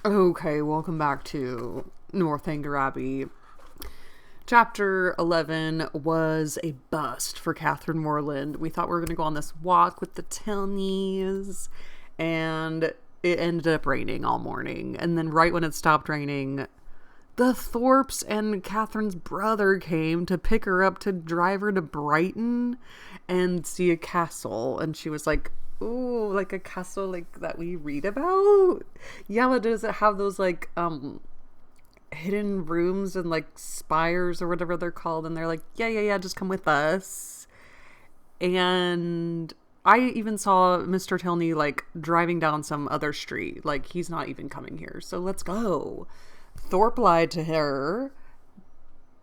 Okay, welcome back to Northanger Abbey. Chapter 11 was a bust for Catherine Morland. We thought we were going to go on this walk with the Tilneys, and it ended up raining all morning. And then right when it stopped raining, the Thorpes and Catherine's brother came to pick her up to drive her to Brighton and see a castle. And she was like, ooh, like a castle like that we read about? Yeah, but does it have those like hidden rooms and like spires or whatever they're called? And they're like, yeah, just come with us. And I even saw Mr. Tilney like driving down some other street. Like, he's not even coming here, so let's go. Thorpe lied to her.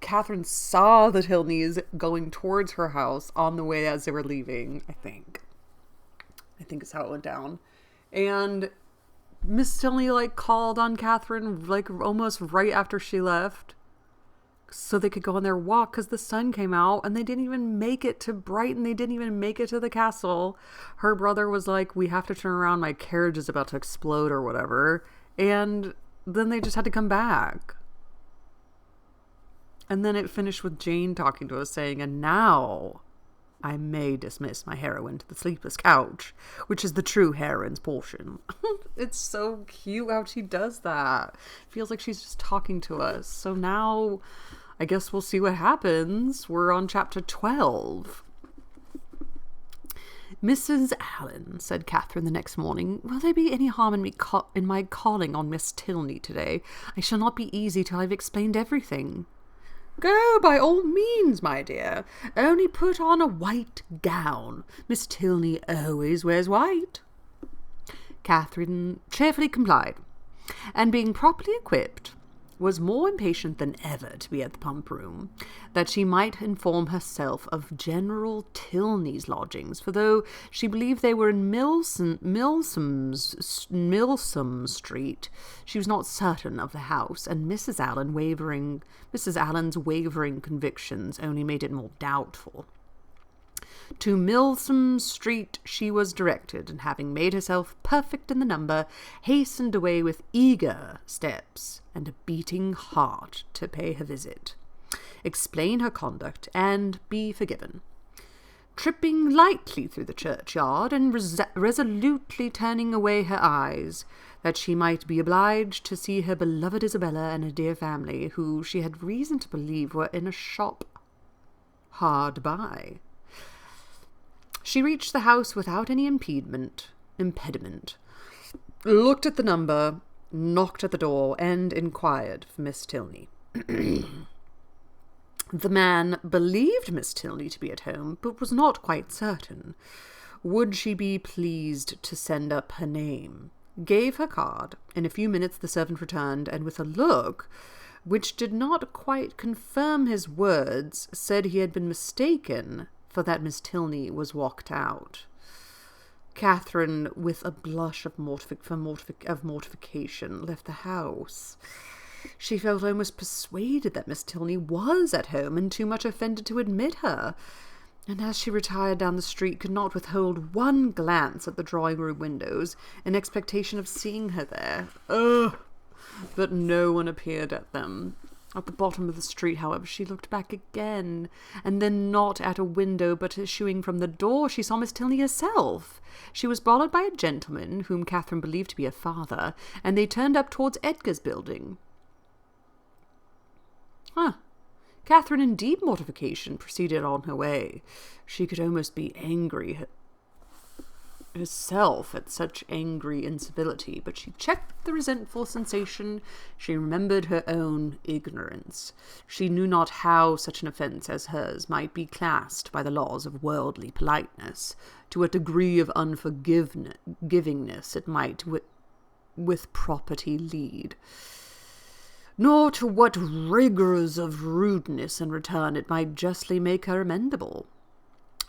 Catherine saw the Tilneys going towards her house on the way as they were leaving, I think is how it went down. And Miss Tilney like called on Catherine like almost right after she left so they could go on their walk because the sun came out, and they didn't even make it to Brighton. They didn't even make it to the castle. Her brother was like, we have to turn around, my carriage is about to explode or whatever. And then they just had to come back. And then it finished with Jane talking to us saying, and now I may dismiss my heroine to the sleepless couch, which is the true heroine's portion. It's so cute how she does that. Feels like she's just talking to us. So now I guess we'll see what happens. We're on chapter 12. Mrs. Allen, said Catherine the next morning, will there be any harm in my calling on Miss Tilney today? I shall not be easy till I've explained everything. Go by all means, my dear. Only put on a white gown. Miss Tilney always wears white. Catherine cheerfully complied, and being properly equipped, was more impatient than ever to be at the pump room, that she might inform herself of General Tilney's lodgings, for though she believed they were in Milsom Street, she was not certain of the house, and Mrs. Allen's wavering convictions only made it more doubtful. To Milsom Street she was directed, and having made herself perfect in the number, hastened away with eager steps and a beating heart to pay her visit, explain her conduct, and be forgiven. Tripping lightly through the churchyard, and resolutely turning away her eyes, that she might be obliged to see her beloved Isabella and her dear family, who she had reason to believe were in a shop hard by. She reached the house without any impediment, looked at the number, knocked at the door, and inquired for Miss Tilney. The man believed Miss Tilney to be at home, but was not quite certain. Would she be pleased to send up her name? Gave her card. In a few minutes the servant returned, and with a look which did not quite confirm his words, said he had been mistaken, for that Miss Tilney was walked out. Catherine, with a blush of mortification, left the house. She felt almost persuaded that Miss Tilney was at home, and too much offended to admit her, and as she retired down the street could not withhold one glance at the drawing-room windows in expectation of seeing her there. Ugh! But no one appeared at them. At the bottom of the street, however, she looked back again, and then not at a window, but issuing from the door, she saw Miss Tilney herself. She was followed by a gentleman, whom Catherine believed to be her father, and they turned up towards Edgar's building. Catherine, in deep mortification, proceeded on her way. She could almost be angry herself at such angry incivility, but she checked the resentful sensation. She remembered her own ignorance. She knew not how such an offence as hers might be classed by the laws of worldly politeness, to what degree of unforgivingness it might with property lead, nor to what rigours of rudeness in return it might justly make her amendable.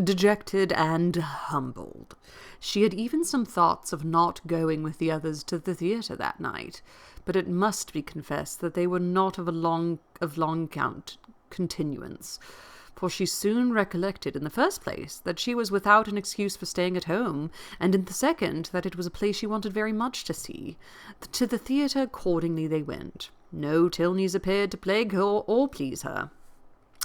Dejected and humbled, she had even some thoughts of not going with the others to the theatre that night, but it must be confessed that they were not of long continuance, for she soon recollected, in the first place, that she was without an excuse for staying at home, and in the second, that it was a place she wanted very much to see. To the theatre accordingly they went. No Tilneys appeared to plague her or please her.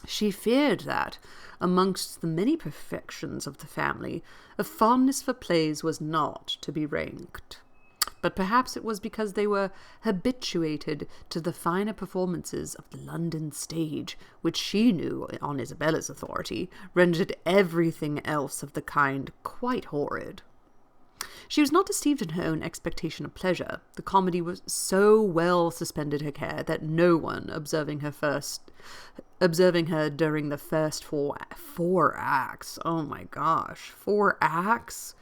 She feared that, amongst the many perfections of the family, a fondness for plays was not to be ranked. But perhaps it was because they were habituated to the finer performances of the London stage, which she knew, on Isabella's authority, rendered everything else of the kind quite horrid. She was not deceived in her own expectation of pleasure. The comedy was so well suspended her care that no one, observing her during the first four acts, oh my gosh, 4 acts,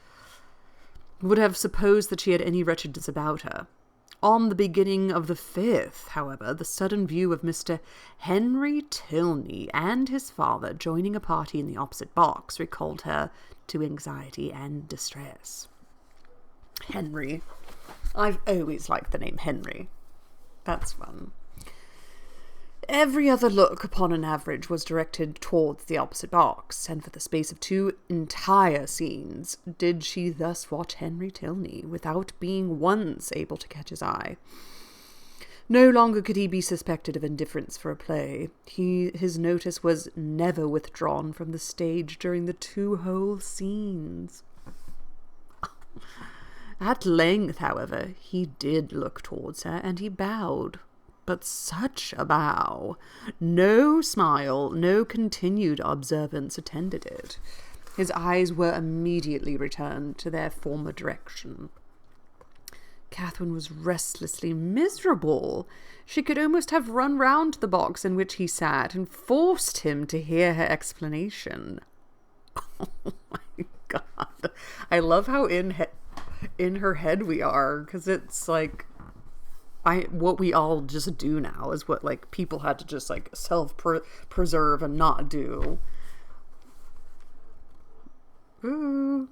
would have supposed that she had any wretchedness about her. On the beginning of the 5th, however, the sudden view of Mr. Henry Tilney and his father joining a party in the opposite box recalled her to anxiety and distress. Henry. I've always liked the name Henry. That's fun. Every other look, upon an average, was directed towards the opposite box, and for the space of 2 entire scenes did she thus watch Henry Tilney, without being once able to catch his eye. No longer could he be suspected of indifference for a play. His notice was never withdrawn from the stage during the 2 whole scenes. At length, however, he did look towards her, and he bowed. But such a bow! No smile, no continued observance attended it. His eyes were immediately returned to their former direction. Catherine was restlessly miserable. She could almost have run round the box in which he sat and forced him to hear her explanation. Oh my God. I love how in her head we are, because it's like what we all just do now is what like people had to just like self-preserve and not do. Ooh.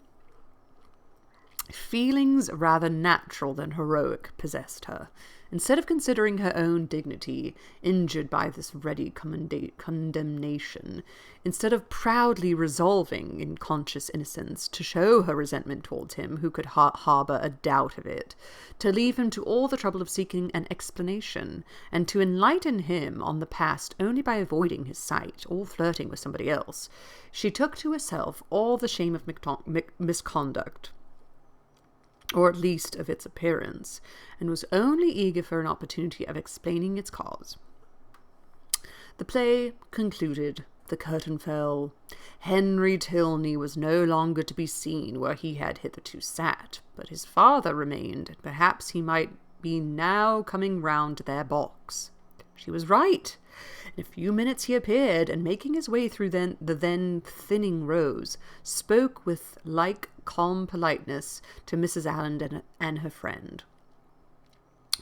Feelings rather natural than heroic possessed her. Instead of considering her own dignity injured by this ready condemnation, instead of proudly resolving in conscious innocence to show her resentment towards him who could harbour a doubt of it, to leave him to all the trouble of seeking an explanation, and to enlighten him on the past only by avoiding his sight or flirting with somebody else, she took to herself all the shame of misconduct, or at least of its appearance, and was only eager for an opportunity of explaining its cause. The play concluded, the curtain fell. Henry Tilney was no longer to be seen where he had hitherto sat, but his father remained, and perhaps he might be now coming round to their box. She was right. In a few minutes he appeared, and making his way through the then thinning rows, spoke with like calm politeness to Mrs. Allen and her friend.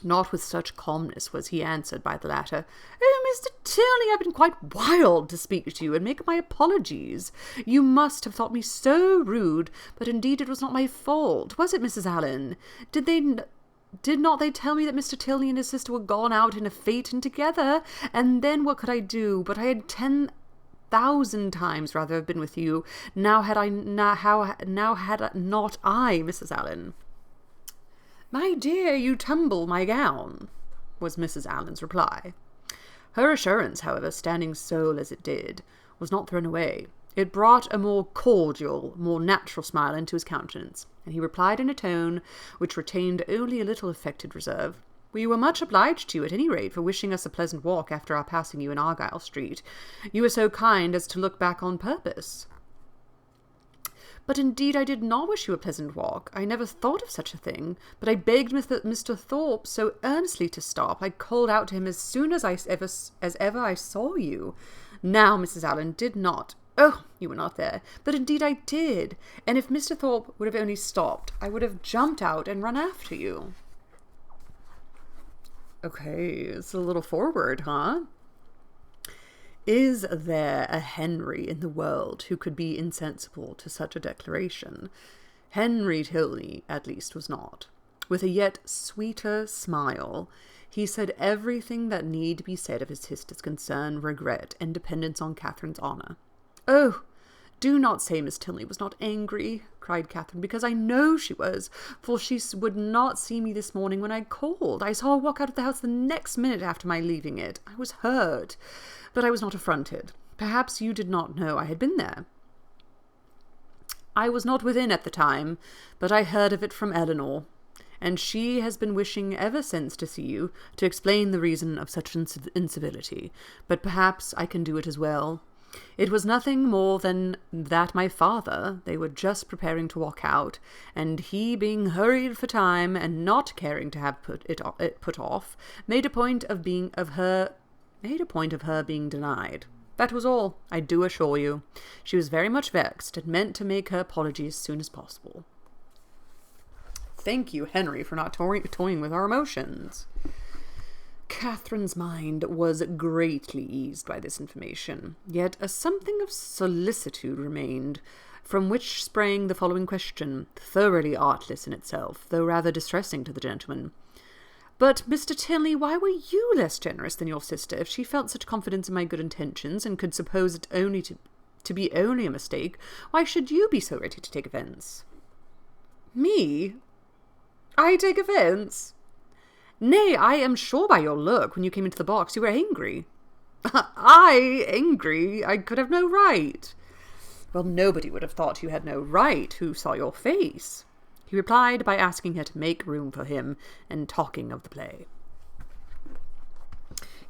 Not with such calmness was he answered by the latter. "Oh, Mr. Tilney, I've been quite wild to speak to you and make my apologies. You must have thought me so rude, but indeed it was not my fault. Was it, Mrs. Allen? Did not they tell me that Mr. Tilney and his sister were gone out in a phaeton together? And then what could I do? But I had 10,000 times rather have been with you. Now had not I, Mrs. Allen?" "My dear, you tumble my gown," was Mrs. Allen's reply. Her assurance, however, standing sole as it did, was not thrown away. It brought a more cordial, more natural smile into his countenance, and he replied in a tone which retained only a little affected reserve. "We were much obliged to you, at any rate, for wishing us a pleasant walk after our passing you in Argyle Street. You were so kind as to look back on purpose." "But indeed I did not wish you a pleasant walk. I never thought of such a thing. But I begged Mr. Thorpe so earnestly to stop. I called out to him as soon as ever I saw you. Now, Mrs. Allen did not. Oh, you were not there. But indeed I did. And if Mr. Thorpe would have only stopped, I would have jumped out and run after you." Okay, it's a little forward, huh? Is there a Henry in the world who could be insensible to such a declaration? Henry Tilney, at least, was not. With a yet sweeter smile, he said everything that need be said of his sister's concern, regret, and dependence on Catherine's honour. "Oh, do not say Miss Tilney was not angry," cried Catherine, "because I know she was, for she would not see me this morning when I called. I saw her walk out of the house the next minute after my leaving it. I was hurt, but I was not affronted. Perhaps you did not know I had been there." "I was not within at the time, but I heard of it from Eleanor, and she has been wishing ever since to see you, to explain the reason of such incivility, but perhaps I can do it as well. It was nothing more than that my father, they were just preparing to walk out, and he being hurried for time, and not caring to have it put off, made a point of her being denied. That was all, I do assure you. She was very much vexed, and meant to make her apology as soon as possible." Thank you, Henry, for not toying with our emotions. Catherine's mind was greatly eased by this information, yet a something of solicitude remained, from which sprang the following question, thoroughly artless in itself, though rather distressing to the gentleman. "But, Mr. Tilney, why were you less generous than your sister, if she felt such confidence in my good intentions, and could suppose it only to be only a mistake? Why should you be so ready to take offence?" "Me? I take offence? Nay, I am sure by your look, when you came into the box, you were angry." "I angry? I could have no right." "Well, nobody would have thought you had no right who saw your face." He replied by asking her to make room for him, and talking of the play.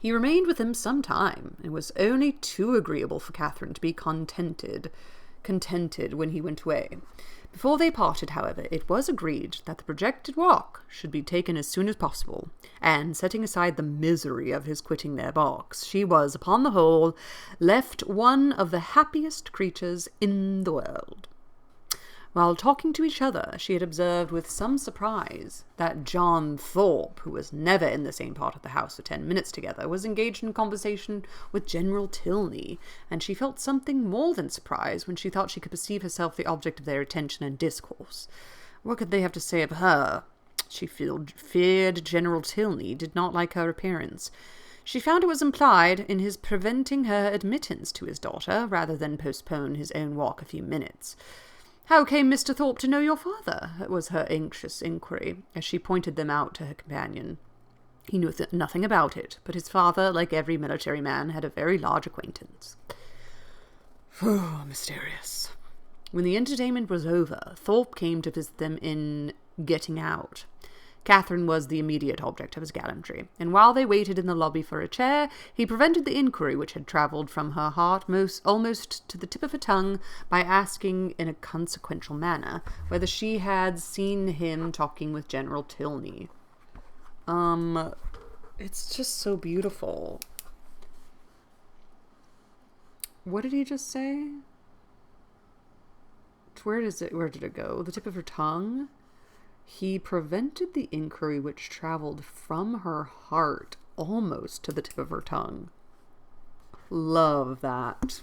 He remained with him some time, and was only too agreeable for Catherine to be contented when he went away. Before they parted, however, it was agreed that the projected walk should be taken as soon as possible, and, setting aside the misery of his quitting their box, she was, upon the whole, left one of the happiest creatures in the world. While talking to each other, she had observed with some surprise that John Thorpe, who was never in the same part of the house for 10 minutes together, was engaged in conversation with General Tilney, and she felt something more than surprise when she thought she could perceive herself the object of their attention and discourse. What could they have to say of her? She feared General Tilney did not like her appearance. She found it was implied in his preventing her admittance to his daughter, rather than postpone his own walk a few minutes. "How came Mr. Thorpe to know your father?" was her anxious inquiry, as she pointed them out to her companion. He knew nothing about it, but his father, like every military man, had a very large acquaintance. Mysterious. When the entertainment was over, Thorpe came to visit them in Getting Out. Catherine was the immediate object of his gallantry, and while they waited in the lobby for a chair, he prevented the inquiry which had travelled from her heart almost to the tip of her tongue by asking in a consequential manner whether she had seen him talking with General Tilney. It's just so beautiful. What did he just say? Where did it go? The tip of her tongue? He prevented the inquiry which travelled from her heart almost to the tip of her tongue. Love that.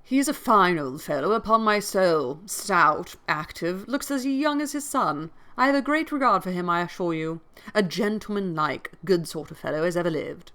"He is a fine old fellow, upon my soul. Stout, active, looks as young as his son. I have a great regard for him, I assure you. A gentleman-like, good sort of fellow as ever lived."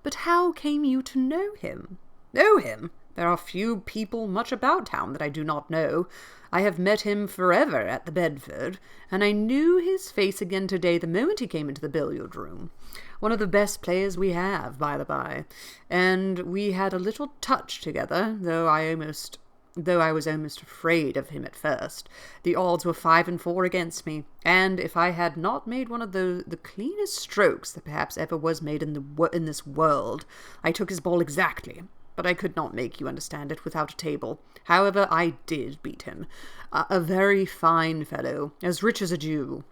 "But how came you to know him?" "Know him? There are few people much about town that I do not know. I have met him forever at the Bedford, and I knew his face again today the moment he came into the billiard-room. One of the best players we have, by the by, and we had a little touch together, though I was almost afraid of him at first. The odds were 5-4 against me, and if I had not made one of the cleanest strokes that perhaps ever was made in this world, I took his ball exactly. But I could not make you understand it without a table. However, I did beat him. A very fine fellow, as rich as a Jew.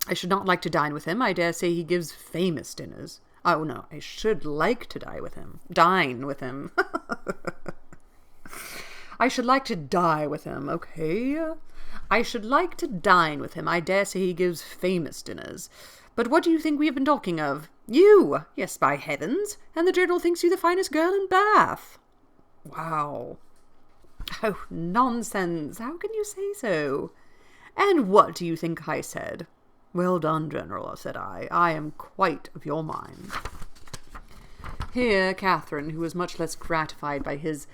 I should not like to dine with him. I dare say he gives famous dinners. Oh, no, I should like to dine with him. I should like to die with him, okay? I should like to dine with him. I dare say he gives famous dinners. But what do you think we have been talking of? You! Yes, by heavens! And the General thinks you the finest girl in Bath. Wow. Oh, nonsense! How can you say so? And what do you think I said? Well done, General, said I. I am quite of your mind. Here, Catherine, who was much less gratified by his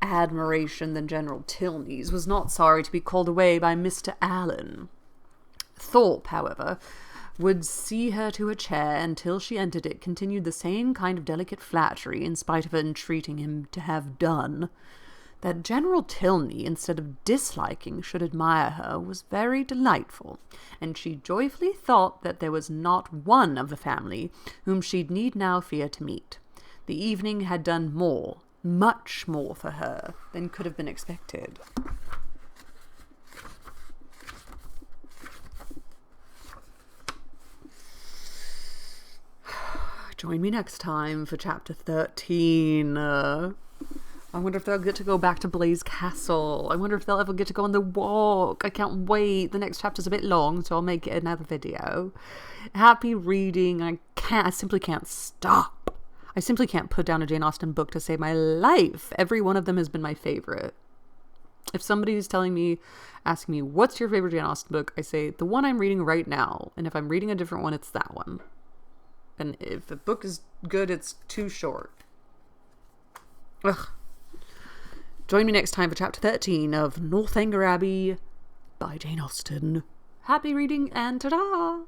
admiration than General Tilney's, was not sorry to be called away by Mr. Allen. Thorpe, however, would see her to a chair, and till she entered it continued the same kind of delicate flattery, in spite of her entreating him to have done. That General Tilney, instead of disliking, should admire her, was very delightful, and she joyfully thought that there was not one of the family whom she need now fear to meet. The evening had done more, much more for her than could have been expected. Join me next time for chapter 13. I wonder if they'll get to go back to Blaze Castle. I wonder if they'll ever get to go on the walk. I can't wait. The next chapter's a bit long, so I'll make it another video. Happy reading. I simply can't stop. I simply can't put down a Jane Austen book to save my life. Every one of them has been my favorite. If somebody is asking me, what's your favorite Jane Austen book? I say, the one I'm reading right now. And if I'm reading a different one, it's that one. And if a book is good, it's too short. Ugh. Join me next time for chapter 13 of Northanger Abbey by Jane Austen. Happy reading and ta-da!